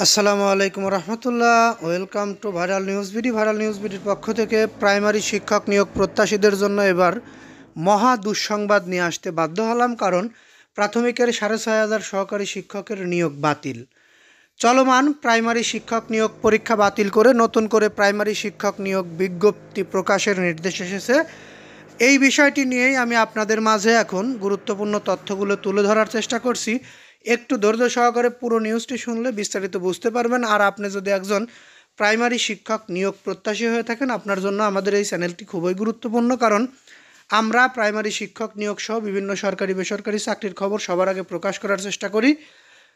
আসসালামু আলাইকুম রহমতুল্লাহ। Welcome to viral news BD. Viral news বিডির পক্ষ থেকে প্রাইমারি শিক্ষক নিয়োগ প্রত্যাশীদের জন্য এবার মহা দুঃসংবাদ নিয়ে আসতে বাধ্য হলাম, কারণ প্রাথমিকের 6,500 সহকারী শিক্ষকের নিয়োগ বাতিল। চলমান প্রাইমারি শিক্ষক নিয়োগ পরীক্ষা বাতিল করে নতুন করে প্রাইমারি শিক্ষক নিয়োগ বিজ্ঞপ্তি প্রকাশের নির্দেশ এসেছে। এই বিষয়টি নিয়েই আমি আপনাদের মাঝে এখন গুরুত্বপূর্ণ তথ্যগুলো তুলে ধরার চেষ্টা করছি। একটু ধৈর্য সহকারে পুরো নিউজটি শুনলে বিস্তারিত বুঝতে পারবেন। আর আপনি যদি একজন প্রাইমারি শিক্ষক নিয়োগ প্রত্যাশী হয়ে থাকেন, আপনার জন্য আমাদের এই চ্যানেলটি খুবই গুরুত্বপূর্ণ, কারণ আমরা প্রাইমারি শিক্ষক নিয়োগ সহ বিভিন্ন সরকারি বেসরকারি চাকরির খবর সবার আগে প্রকাশ করার চেষ্টা করি।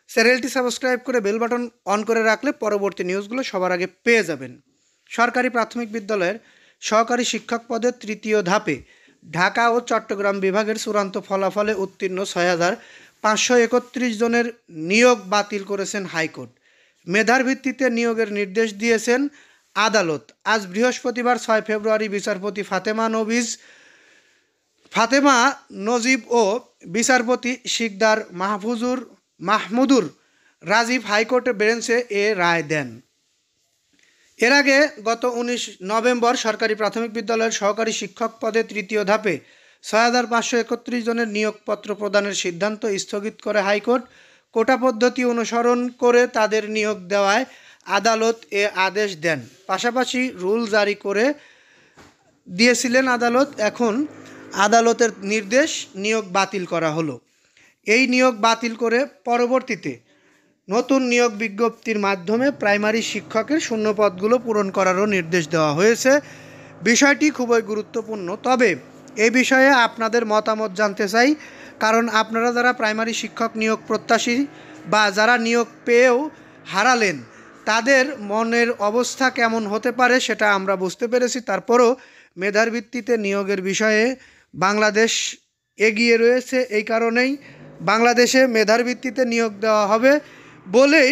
চ্যানেলটি সাবস্ক্রাইব করে বেল বাটন অন করে রাখলে পরবর্তী নিউজগুলো সবার আগে পেয়ে যাবেন। সরকারি প্রাথমিক বিদ্যালয়ের সহকারী শিক্ষক পদের তৃতীয় ধাপে ঢাকা ও চট্টগ্রাম বিভাগের চূড়ান্ত ফলাফলে উত্তীর্ণ 6,531 জনের নিয়োগ বাতিল করেছেন হাইকোর্ট। মেধার ভিত্তিতে নিয়োগের নির্দেশ দিয়েছেন আদালত। আজ বৃহস্পতিবার 6 ফেব্রুয়ারি বিচারপতি ফাতেমা নজিব ও বিচারপতি শিকদার মাহমুদুর রাজীব হাইকোর্টের বেঞ্চে এ রায় দেন। এর আগে গত 19 নভেম্বর সরকারি প্রাথমিক বিদ্যালয়ের সহকারী শিক্ষক পদে তৃতীয় ধাপে 6,531 জনের নিয়োগপত্র প্রদানের সিদ্ধান্ত স্থগিত করে হাইকোর্ট। কোটা পদ্ধতি অনুসরণ করে তাদের নিয়োগ দেওয়ায় আদালত এ আদেশ দেন। পাশাপাশি রুল জারি করে দিয়েছিলেন আদালত। এখন আদালতের নির্দেশ নিয়োগ বাতিল করা হলো। এই নিয়োগ বাতিল করে পরবর্তীতে নতুন নিয়োগ বিজ্ঞপ্তির মাধ্যমে প্রাইমারি শিক্ষকের শূন্য পদগুলো পূরণ করারও নির্দেশ দেওয়া হয়েছে। বিষয়টি খুবই গুরুত্বপূর্ণ। তবে এই বিষয়ে আপনাদের মতামত জানতে চাই, কারণ আপনারা যারা প্রাইমারি শিক্ষক নিয়োগ প্রত্যাশী বা যারা নিয়োগ পেয়েও হারালেন, তাদের মনের অবস্থা কেমন হতে পারে সেটা আমরা বুঝতে পেরেছি। তারপরও মেধার ভিত্তিতে নিয়োগের বিষয়ে বাংলাদেশ এগিয়ে রয়েছে। এই কারণেই বাংলাদেশে মেধার ভিত্তিতে নিয়োগ দেওয়া হবে বলেই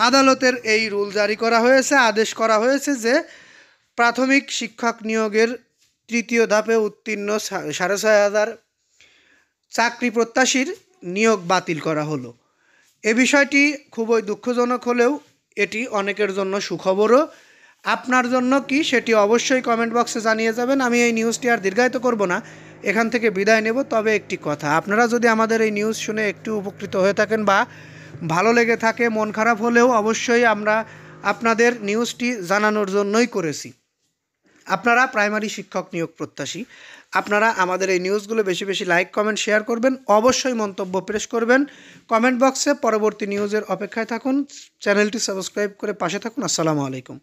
আদালতের এই রুল জারি করা হয়েছে, আদেশ করা হয়েছে যে প্রাথমিক শিক্ষক নিয়োগের তৃতীয় ধাপে উত্তীর্ণ 6,500 চাকরি প্রত্যাশীর নিয়োগ বাতিল করা হলো। এ বিষয়টি খুবই দুঃখজনক হলেও এটি অনেকের জন্য সুখবরও। আপনার জন্য কি সেটি অবশ্যই কমেন্ট বক্সে জানিয়ে যাবেন। আমি এই নিউজটি আর দীর্ঘায়িত করব না, এখান থেকে বিদায় নেব। তবে একটি কথা, আপনারা যদি আমাদের এই নিউজ শুনে একটু উপকৃত হয়ে থাকেন বা ভালো লেগে থাকে, মন খারাপ হলেও অবশ্যই আমরা আপনাদের নিউজটি জানানোর জন্যই করেছি। আপনারা প্রাইমারি শিক্ষক নিয়োগ প্রত্যাশী, আপনারা আমাদের এই নিউজগুলো বেশি বেশি লাইক কমেন্ট শেয়ার করবেন, অবশ্যই মন্তব্য প্রেস করবেন কমেন্ট বক্সে। পরবর্তী নিউজের অপেক্ষায় থাকুন, চ্যানেলটি সাবস্ক্রাইব করে পাশে থাকুন। আসসালামু আলাইকুম।